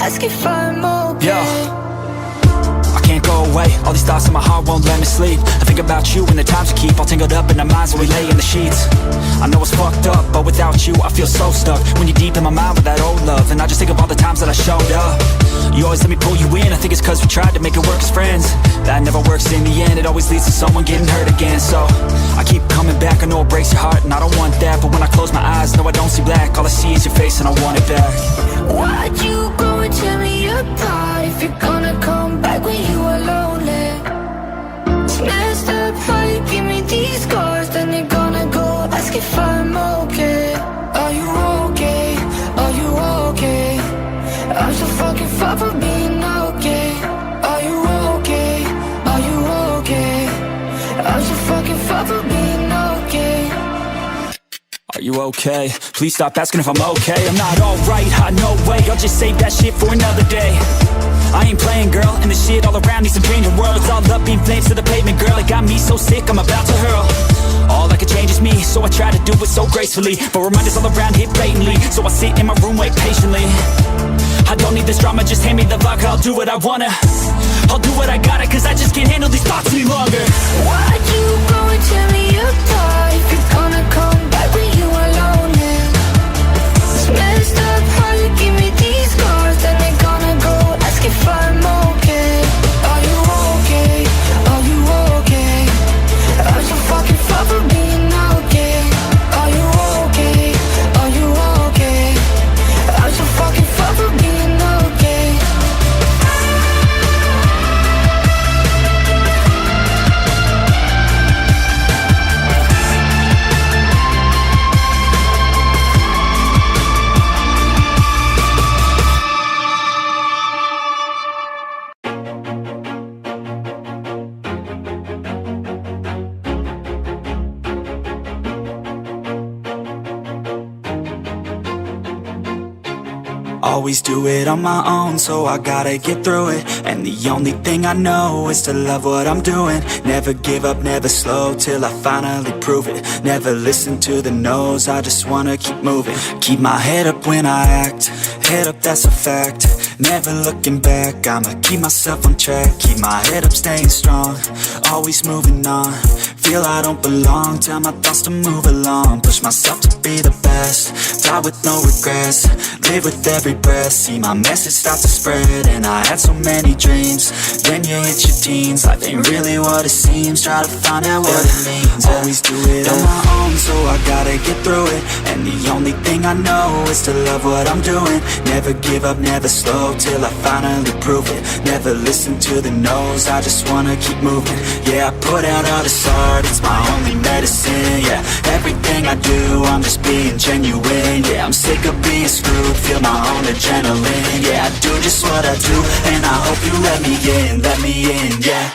ask if I'm okay. I can't go away, all these thoughts in my heart won't let me sleep. I think about you and the times we keep all tangled up in our minds when we lay in the sheets. I know it's fucked up, but without you I feel so stuck. When you're deep in my mind with that old love, and I just think of all the times that I showed up. You always let me pull you in, I think it's cause we tried to make it work as friends. That never works in the end, it always leads to someone getting hurt again. So, I keep coming back, I know it breaks your heart and I don't want that. But when I close my eyes, no I don't see black. All I see is your face and I want it back. Why'd you go and tear me apart? If you're gonna come back when you are lonely. It's messed up how you give me these scars. Then you're gonna go ask if I'm okay. Are you okay? Are you okay? I'm so fucking far from being okay. Are you okay? Are you okay? I'm so fucking far from being okay. Are you okay? Please stop asking if I'm okay. I'm not alright, no way, I'll just save that shit for another day. I ain't playing, girl, and the shit all around needs some changing world. It's all up in flames to the pavement, girl. It got me so sick, I'm about to hurl. All I can change is me, so I try to do it so gracefully. But reminders all around hit blatantly, so I sit in my room, wait patiently. I don't need this drama, just hand me the vodka, I'll do what I wanna. I'll do what I gotta, cause I just can't handle these thoughts any longer. Why'd you go and tear me apart? If you're gonna come back when you are lonely. It's messed up how you give me these scars. Then they're gonna go ask if I'm okay. Are you okay? Are you okay? I'm so fucking far from being okay. Are you okay? Are you okay? I'm so fucking far from being okay. Always do it on my own, so I gotta get through it. And the only thing I know is to love what I'm doing. Never give up, never slow, till I finally prove it. Never listen to the no's, I just wanna keep moving. Keep my head up when I act, head up, that's a fact. Never looking back, I'ma keep myself on track. Keep my head up, staying strong, always moving on. Feel I don't belong, tell my thoughts to move along. Push myself to be the best, die with no regrets. Live with every breath, see my message start to spread. And I had so many dreams, then you hit your teens. Life ain't really what it seems, try to find out what it means. Always do it on my own, so I gotta get through it. And the only thing I know is to love what I'm doing. Never give up, never slow, till I finally prove it. Never listen to the no's, I just wanna keep moving. Yeah, I put out all this art, it's my only medicine. Yeah, everything I do, I'm just being genuine. Yeah, I'm sick of being screwed, feel my own adrenaline. Yeah, I do just what I do, and I hope you let me in, yeah.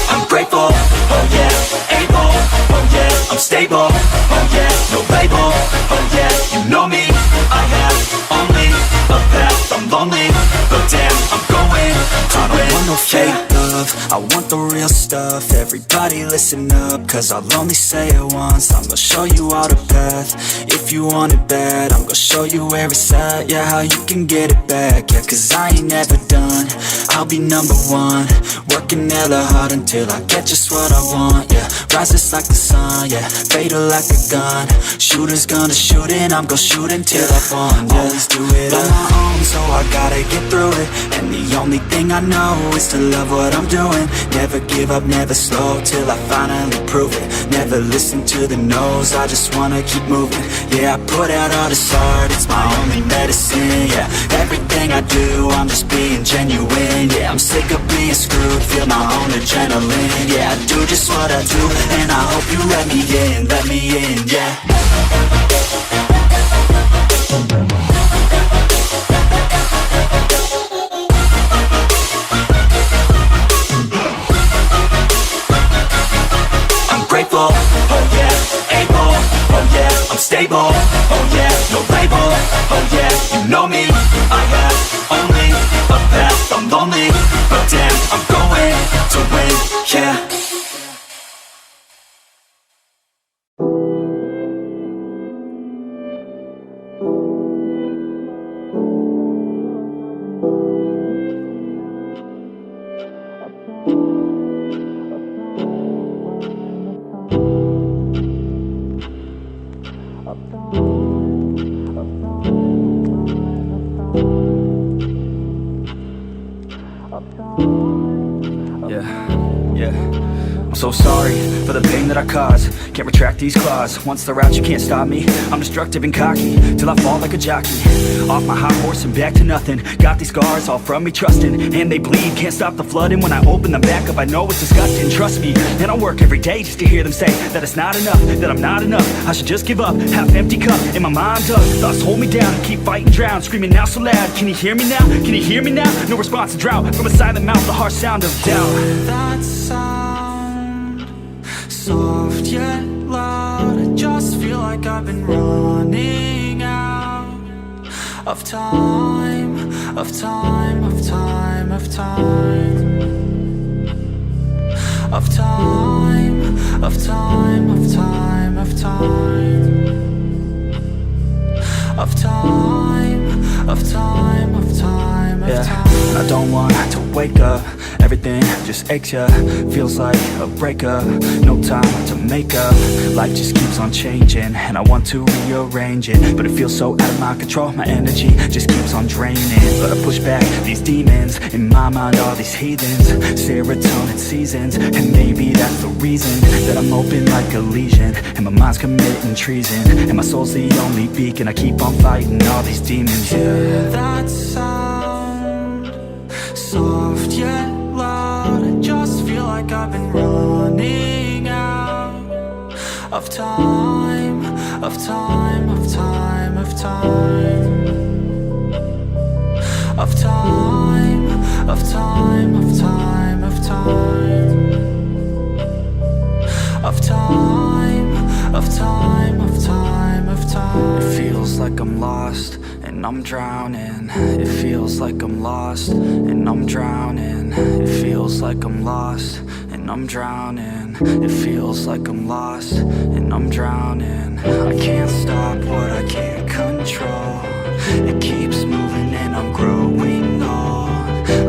I'm grateful, oh yeah, able, oh yeah, I'm stable, oh yeah, no label, oh yeah, you know me, I have only a path, I'm lonely, but damn, I'm going to win. I don't want no fake love, I want the real stuff. Everybody listen up, cause I'll only say it once. I'm gonna show you all the path, if you want it bad. I'm gonna show you where it's at, yeah, how you can get it back. Yeah, cause I ain't never done, I'll be number one. Working hella hard until I get just what I want, yeah. Rises like the sun, yeah, fatal like a gun. Shooters gonna shoot and I'm gonna shoot until I won, yeah. Always do it on my own, so I gotta get through it. And the only thing I know is to love what I'm doing. Never give up, never slow, till I finally prove it. Never listen to the no's, I just wanna keep moving. Yeah, I put out all this art, it's my only medicine. Yeah, everything I do, I'm just being genuine. Yeah, I'm sick of being screwed, feel my own adrenaline. Yeah, I do just what I do, and I hope you let me in, yeah. I'm grateful, oh yeah, able, oh yeah, I'm stable, oh yeah, no label, oh yeah, you know me, I have only a path, I'm lonely, but damn, I'm going Yeah. I'm so sorry for the pain that I cause. Can't retract these claws. Once they're out, you can't stop me. I'm destructive and cocky till I fall like a jockey. Off my high horse and back to nothing. Got these scars all from me trusting, and they bleed. Can't stop the flooding. When I open them back up, I know it's disgusting. Trust me, and I work every day just to hear them say that it's not enough, that I'm not enough. I should just give up. Half empty cup in my mind's up. Thoughts hold me down, keep fighting, drown. Screaming now so loud. Can you hear me now? Can you hear me now? No response to drought from a silent mouth. The harsh sound of doubt. That sound, soft yet loud. I just feel like I've been running out of time, of time, of time, of time, of time, of time, of time, of time, of time, of time, of time, of time. I don't want to wake up. Everything just aches ya. Feels like a breakup. No time to make up. Life just keeps on changing, and I want to rearrange it, but it feels so out of my control. My energy just keeps on draining. But I push back these demons in my mind, all these heathens. Serotonin seasons, and maybe that's the reason that I'm open like a lesion, and my mind's committing treason, and my soul's the only beacon. I keep on fighting all these demons. Yeah, that sound, soft yet loud. I just feel like I've been running out of time, of time, of time, of time, of time, of time, of time, of time, of time, of time, of time, of time. It feels like I'm lost and I'm drowning. It feels like I'm lost and I'm drowning. It feels like I'm lost and I'm drowning. It feels like I'm lost and I'm drowning. I can't stop what I can't control. It keeps moving and I'm growing old.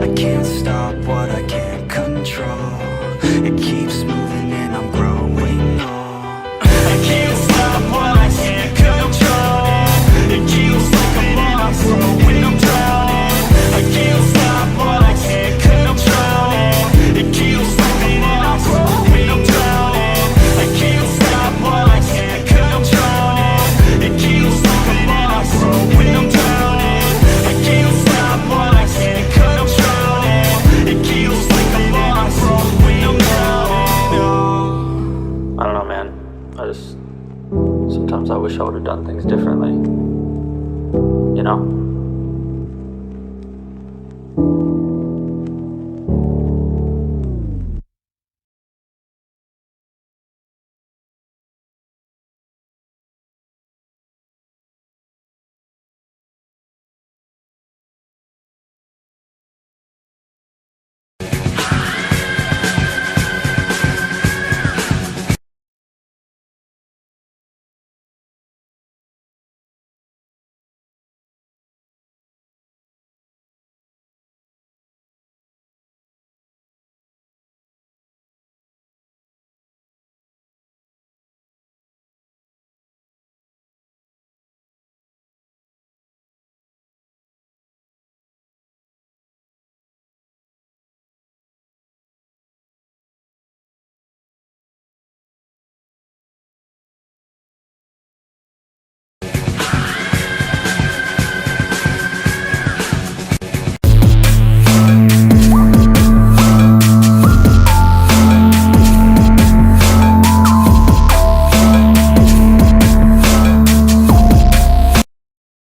I can't stop what I can't control. It keeps moving and I'm growing old. I can't stop what I can't control. It keeps like I'm lost when I'm drowning. I can't stop what I can't control. It keeps like I'm lost when I'm drowning. I can't stop what I can't control. It keeps like I'm lost when I'm drowning. I can't stop what I can't control. It keeps like I'm lost when I'm drowning. I don't know, man. Sometimes I wish I would have done things differently. You know?